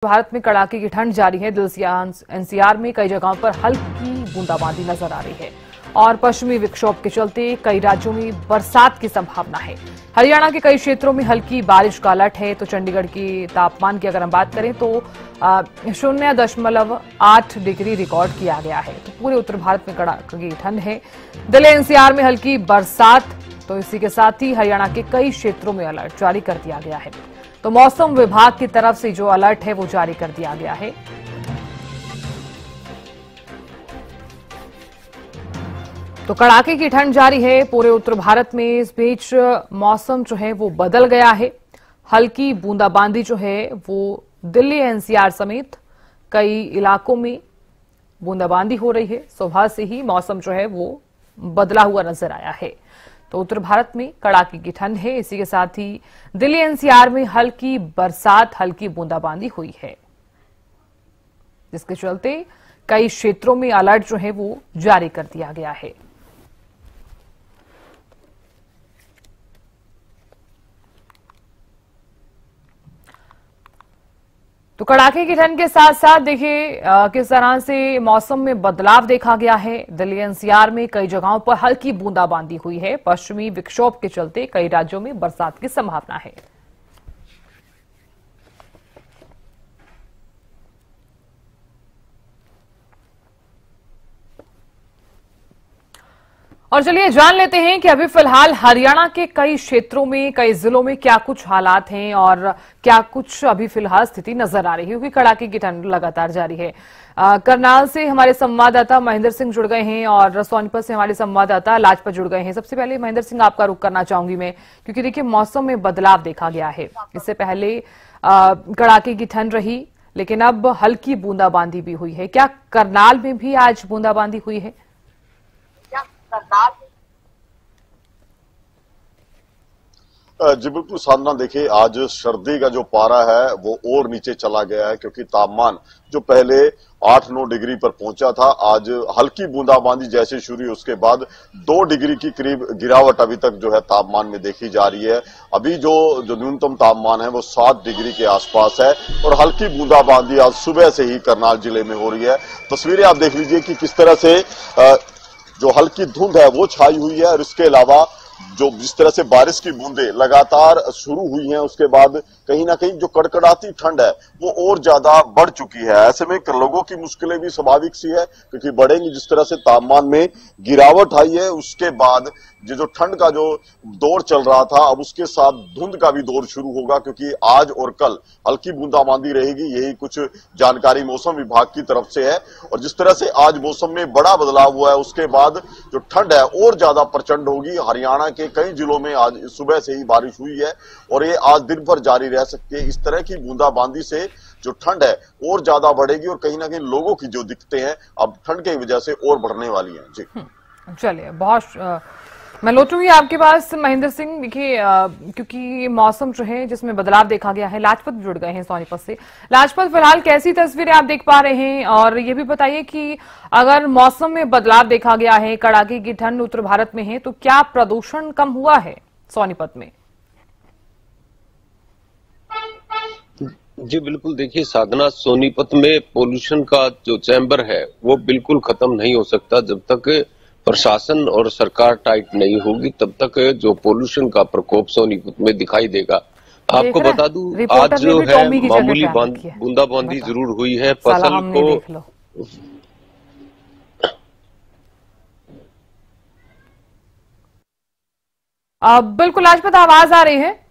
भारत में कड़ाके की ठंड जारी है। दिल्ली एनसीआर में कई जगहों पर हल्की बूंदाबांदी नजर आ रही है और पश्चिमी विक्षोभ के चलते कई राज्यों में बरसात की संभावना है। हरियाणा के कई क्षेत्रों में हल्की बारिश का अलर्ट है। तो चंडीगढ़ की तापमान की अगर हम बात करें तो 0.8 डिग्री रिकॉर्ड किया गया है। तो पूरे उत्तर भारत में कड़ाके की ठंड है। दिल्ली एनसीआर में हल्की बरसात, तो इसी के साथ ही हरियाणा के कई क्षेत्रों में अलर्ट जारी कर दिया गया है। तो मौसम विभाग की तरफ से जो अलर्ट है वो जारी कर दिया गया है। तो कड़ाके की ठंड जारी है पूरे उत्तर भारत में। इस बीच मौसम जो है वो बदल गया है। हल्की बूंदाबांदी जो है वो दिल्ली एनसीआर समेत कई इलाकों में बूंदाबांदी हो रही है। सुबह से ही मौसम जो है वो बदला हुआ नजर आया है। तो उत्तर भारत में कड़ाके की ठंड है। इसी के साथ ही दिल्ली एनसीआर में हल्की बरसात, हल्की बूंदाबांदी हुई है, जिसके चलते कई क्षेत्रों में अलर्ट जो है वो जारी कर दिया गया है। तो कड़ाके की ठंड के साथ साथ देखिए किस तरह से मौसम में बदलाव देखा गया है। दिल्ली एनसीआर में कई जगहों पर हल्की बूंदाबांदी हुई है। पश्चिमी विक्षोभ के चलते कई राज्यों में बरसात की संभावना है। और चलिए जान लेते हैं कि अभी फिलहाल हरियाणा के कई क्षेत्रों में, कई जिलों में क्या कुछ हालात हैं और क्या कुछ अभी फिलहाल स्थिति नजर आ रही है, क्योंकि कड़ाके की ठंड लगातार जारी है। करनाल से हमारे संवाददाता महेंद्र सिंह जुड़ गए हैं और सोनीपत से हमारे संवाददाता लाजपत जुड़ गए हैं। सबसे पहले महेंद्र सिंह, आपका रुख करना चाहूंगी मैं, क्योंकि देखिए मौसम में बदलाव देखा गया है। इससे पहले कड़ाके की ठंड रही, लेकिन अब हल्की बूंदाबांदी भी हुई है। क्या करनाल में भी आज बूंदाबांदी हुई है? जी बिल्कुल साधना, देखिए आज सर्दी का जो पारा है वो और नीचे चला गया है, क्योंकि तापमान जो पहले 8-9 डिग्री पर पहुंचा था, आज हल्की बूंदाबांदी जैसे शुरू हुई उसके बाद 2 डिग्री की करीब गिरावट अभी तक जो है तापमान में देखी जा रही है। अभी जो न्यूनतम तापमान है वो 7 डिग्री के आसपास है और हल्की बूंदाबांदी आज सुबह से ही करनाल जिले में हो रही है। तस्वीरें आप देख लीजिए कि किस तरह से जो हल्की धुंध है वो छाई हुई है और इसके अलावा जो जिस तरह से बारिश की बूंदें लगातार शुरू हुई हैं, उसके बाद कहीं ना कहीं जो कड़कड़ाती ठंड है वो और ज्यादा बढ़ चुकी है। ऐसे में लोगों की मुश्किलें भी स्वाभाविक सी है, क्योंकि बढ़ेंगी। जिस तरह से तापमान में गिरावट आई है, उसके बाद जो ठंड का जो दौर चल रहा था, अब उसके साथ धुंध का भी दौर शुरू होगा, क्योंकि आज और कल हल्की बूंदाबांदी रहेगी। यही कुछ जानकारी मौसम विभाग की तरफ से है। और जिस तरह से आज मौसम में बड़ा बदलाव हुआ है, उसके बाद जो ठंड है और ज्यादा प्रचंड होगी। हरियाणा के कई जिलों में आज सुबह से ही बारिश हुई है और ये आज दिन भर जारी रह सकती है। इस तरह की बूंदाबांदी से जो ठंड है और ज्यादा बढ़ेगी और कहीं ना कहीं लोगों की जो दिक्कतें हैं अब ठंड की वजह से और बढ़ने वाली हैं। जी चलिए, बहुत मैं लौटूंगी आपके पास महेंद्र सिंह। देखिए क्योंकि मौसम जो है जिसमें बदलाव देखा गया है। लाजपत जुड़ गए हैं सोनीपत से। लाजपत, फिलहाल कैसी तस्वीरें आप देख पा रहे हैं और ये भी बताइए कि अगर मौसम में बदलाव देखा गया है, कड़ाके की ठंड उत्तर भारत में है, तो क्या प्रदूषण कम हुआ है सोनीपत में? जी बिल्कुल, देखिए साधना, सोनीपत में पोल्यूशन का जो चैम्बर है वो बिल्कुल खत्म नहीं हो सकता जब तक प्रशासन और सरकार टाइट नहीं होगी। तब तक जो पोल्यूशन का प्रकोप सोनीपत में दिखाई देगा। आपको बता दूं, आज जो है मामूली बूंदाबांदी जरूर हुई है। फसल को बिल्कुल लाजपत, आवाज आ रही है?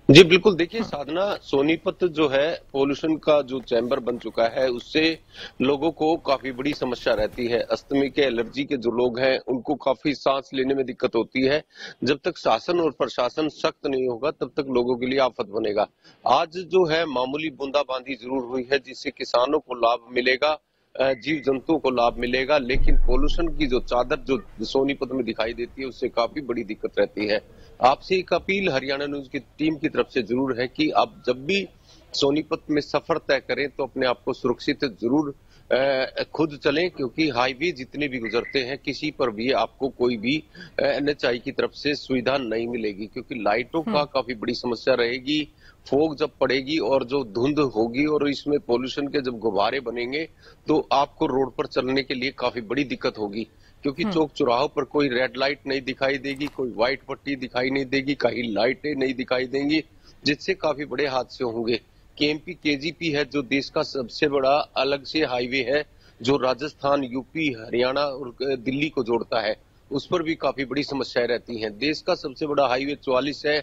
जी बिल्कुल, देखिए साधना, सोनीपत जो है पोल्यूशन का जो चैम्बर बन चुका है, उससे लोगों को काफी बड़ी समस्या रहती है। अस्थमा के, एलर्जी के जो लोग हैं उनको काफी सांस लेने में दिक्कत होती है। जब तक शासन और प्रशासन सख्त नहीं होगा तब तक लोगों के लिए आफत बनेगा। आज जो है मामूली बूंदाबांदी जरूर हुई है, जिससे किसानों को लाभ मिलेगा, जीव जंतुओं को लाभ मिलेगा, लेकिन पोल्यूशन की जो चादर जो सोनीपत में दिखाई देती है उससे काफी बड़ी दिक्कत रहती है। आपसे एक अपील हरियाणा न्यूज की टीम की तरफ से जरूर है कि आप जब भी सोनीपत में सफर तय करें तो अपने आप को सुरक्षित जरूर खुद चलें, क्योंकि हाईवे जितने भी गुजरते हैं किसी पर भी आपको कोई भी NHAI की तरफ से सुविधा नहीं मिलेगी, क्योंकि लाइटों का काफी बड़ी समस्या रहेगी। फोग जब पड़ेगी और जो धुंध होगी और इसमें पोल्यूशन के जब गुब्बारे बनेंगे तो आपको रोड पर चलने के लिए काफी बड़ी दिक्कत होगी, क्योंकि चौक चौराहों पर कोई रेड लाइट नहीं दिखाई देगी, कोई व्हाइट पट्टी दिखाई नहीं देगी, कहीं लाइटें नहीं दिखाई देंगी, जिससे काफी बड़े हादसे होंगे। KMP KGP है जो देश का सबसे बड़ा अलग से हाईवे है, जो राजस्थान, यूपी, हरियाणा और दिल्ली को जोड़ता है, उस पर भी काफी बड़ी समस्याएं रहती हैं। देश का सबसे बड़ा हाईवे 44 है,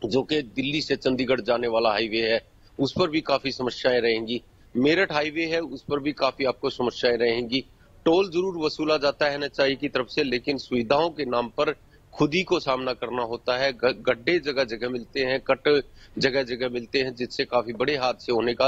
जो कि दिल्ली से चंडीगढ़ जाने वाला हाईवे है, उस पर भी काफी समस्याएं रहेंगी। मेरठ हाईवे है, उस पर भी काफी आपको समस्याएं रहेंगी। टोल जरूर वसूला जाता है NHAI की तरफ से, लेकिन सुविधाओं के नाम पर खुद ही को सामना करना होता है। गड्ढे जगह जगह मिलते हैं, कट जगह जगह मिलते हैं, जिससे काफी बड़े हादसे होने का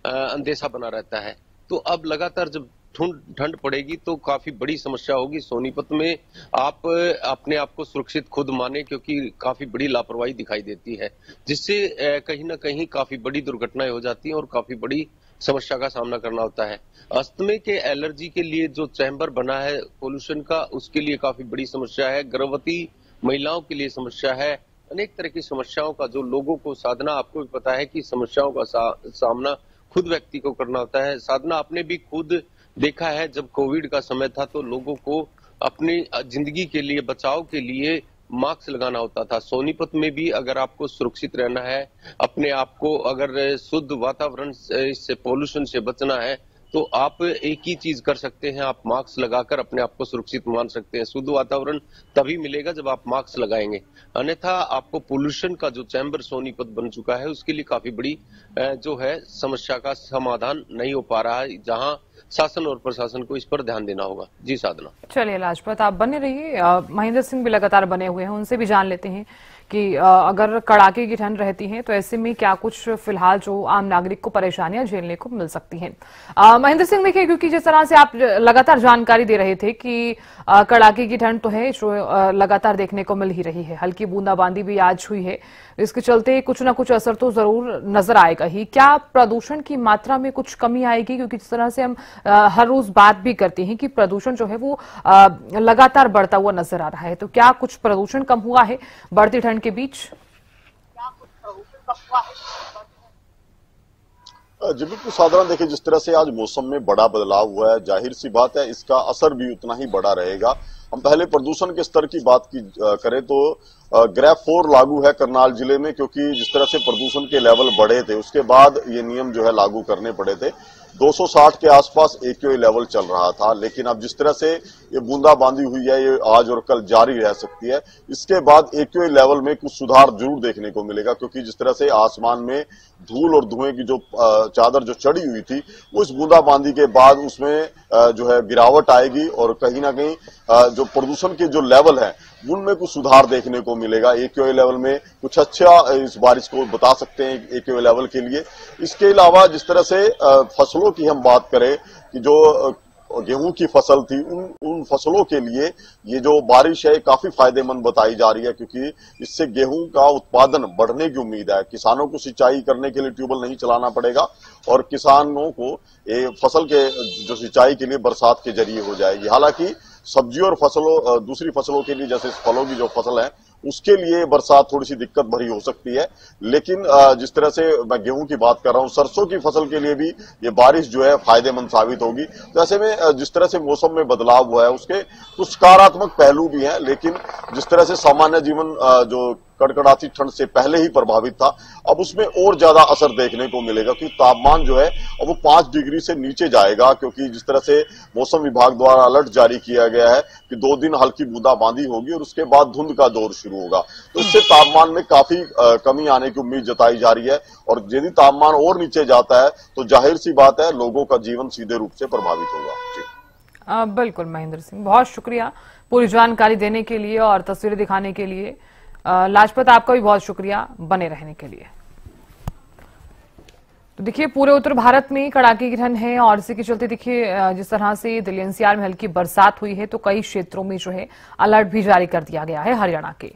अंदेशा बना रहता है। तो अब लगातार जब ठंड पड़ेगी तो काफी बड़ी समस्या होगी। सोनीपत में आप अपने आप को सुरक्षित खुद माने, क्योंकि काफी बड़ी लापरवाही दिखाई देती है, जिससे कहीं ना कहीं काफी बड़ी दुर्घटनाएं हो जाती हैं और काफी बड़ी समस्या का सामना करना होता है। अस्थमे के एलर्जी के लिए जो चैम्बर बना है पोल्यूशन का, उसके लिए काफी बड़ी समस्या है। गर्भवती महिलाओं के लिए समस्या है। अनेक तरह की समस्याओं का जो लोगों को साधना, आपको भी पता है कि समस्याओं का सामना खुद व्यक्ति को करना होता है। साधना आपने भी खुद देखा है, जब कोविड का समय था तो लोगों को अपनी जिंदगी के लिए, बचाव के लिए मास्क लगाना होता था। सोनीपत में भी अगर आपको सुरक्षित रहना है, अपने आप को अगर शुद्ध वातावरण से, पोल्यूशन से बचना है, तो आप एक ही चीज कर सकते हैं, आप मास्क लगाकर अपने आप को सुरक्षित मान सकते हैं। शुद्ध वातावरण तभी मिलेगा जब आप मास्क लगाएंगे, अन्यथा आपको पोल्यूशन का जो चैम्बर सोनीपत बन चुका है उसके लिए काफी बड़ी जो है समस्या का समाधान नहीं हो पा रहा है, जहां शासन और प्रशासन को इस पर ध्यान देना होगा। जी साधना। चलिए लाजपत, आप बने रहिए। महेंद्र सिंह भी लगातार बने हुए हैं, उनसे भी जान लेते हैं कि अगर कड़ाके की ठंड रहती है तो ऐसे में क्या कुछ फिलहाल जो आम नागरिक को परेशानियां झेलने को मिल सकती हैं। महेंद्र सिंह, देखिए, क्योंकि जिस तरह से आप लगातार जानकारी दे रहे थे कि कड़ाके की ठंड तो है जो लगातार देखने को मिल ही रही है, हल्की बूंदाबांदी भी आज हुई है, इसके चलते कुछ ना कुछ असर तो जरूर नजर आएगा ही। क्या प्रदूषण की मात्रा में कुछ कमी आएगी? क्योंकि जिस तरह से हम हर रोज बात भी करते हैं कि प्रदूषण जो है वो लगातार बढ़ता हुआ नजर आ रहा है, तो क्या कुछ प्रदूषण कम हुआ है बढ़ती ठंड के बीच? जी बिल्कुल साधारण, देखिए जिस तरह से आज मौसम में बड़ा बदलाव हुआ है, जाहिर सी बात है इसका असर भी उतना ही बड़ा रहेगा। हम पहले प्रदूषण के स्तर की बात करें तो ग्रेफ 4 लागू है करनाल जिले में, क्योंकि जिस तरह से प्रदूषण के लेवल बढ़े थे उसके बाद ये नियम जो है लागू करने पड़े थे। 260 के आसपास AQI लेवल चल रहा था, लेकिन अब जिस तरह से ये बूंदाबांदी हुई है, ये आज और कल जारी रह सकती है। इसके बाद AQI लेवल में कुछ सुधार जरूर देखने को मिलेगा, क्योंकि जिस तरह से आसमान में धूल और धुएं की जो चादर जो चढ़ी हुई थी, वो इस बूंदाबांदी के बाद उसमें जो है गिरावट आएगी और कहीं ना कहीं जो प्रदूषण के जो लेवल है उनमें कुछ सुधार देखने को मिलेगा। AQI लेवल में कुछ अच्छा इस बारिश को बता सकते हैं AQI लेवल के लिए। इसके अलावा जिस तरह से फसलों की हम बात करें कि जो गेहूं की फसल थी, उन फसलों के लिए ये जो बारिश है काफी फायदेमंद बताई जा रही है, क्योंकि इससे गेहूं का उत्पादन बढ़ने की उम्मीद है। किसानों को सिंचाई करने के लिए ट्यूबवेल नहीं चलाना पड़ेगा और किसानों को फसल के जो सिंचाई के लिए बरसात के जरिए हो जाएगी। हालांकि सब्जी और फसलों, दूसरी फसलों के लिए जैसे फलों की जो फसल है उसके लिए बरसात थोड़ी सी दिक्कत भरी हो सकती है, लेकिन जिस तरह से मैं गेहूं की बात कर रहा हूं, सरसों की फसल के लिए भी ये बारिश जो है फायदेमंद साबित होगी। तो ऐसे में जिस तरह से मौसम में बदलाव हुआ है उसके कुछ सकारात्मक पहलू भी हैं, लेकिन जिस तरह से सामान्य जीवन जो कड़कड़ाती ठंड से पहले ही प्रभावित था, अब उसमें और ज्यादा असर देखने को मिलेगा, क्योंकि तापमान जो है अब वो 5 डिग्री से नीचे जाएगा, क्योंकि जिस तरह से मौसम विभाग द्वारा अलर्ट जारी किया गया है कि 2 दिन हल्की बूंदाबांदी होगी और उसके बाद धुंध का दौर शुरू होगा। तो इससे तापमान में काफी कमी आने की उम्मीद जताई जा रही है, और यदि तापमान और नीचे जाता है तो जाहिर सी बात है लोगों का जीवन सीधे रूप से प्रभावित होगा। बिल्कुल महेंद्र सिंह, बहुत शुक्रिया पूरी जानकारी देने के लिए और तस्वीरें दिखाने के लिए। लाजपत, आपका भी बहुत शुक्रिया बने रहने के लिए। तो देखिए, पूरे उत्तर भारत में कड़ाके की ठंड है और इसी के चलते देखिए जिस तरह से दिल्ली NCR में हल्की बरसात हुई है तो कई क्षेत्रों में जो है अलर्ट भी जारी कर दिया गया है हरियाणा के।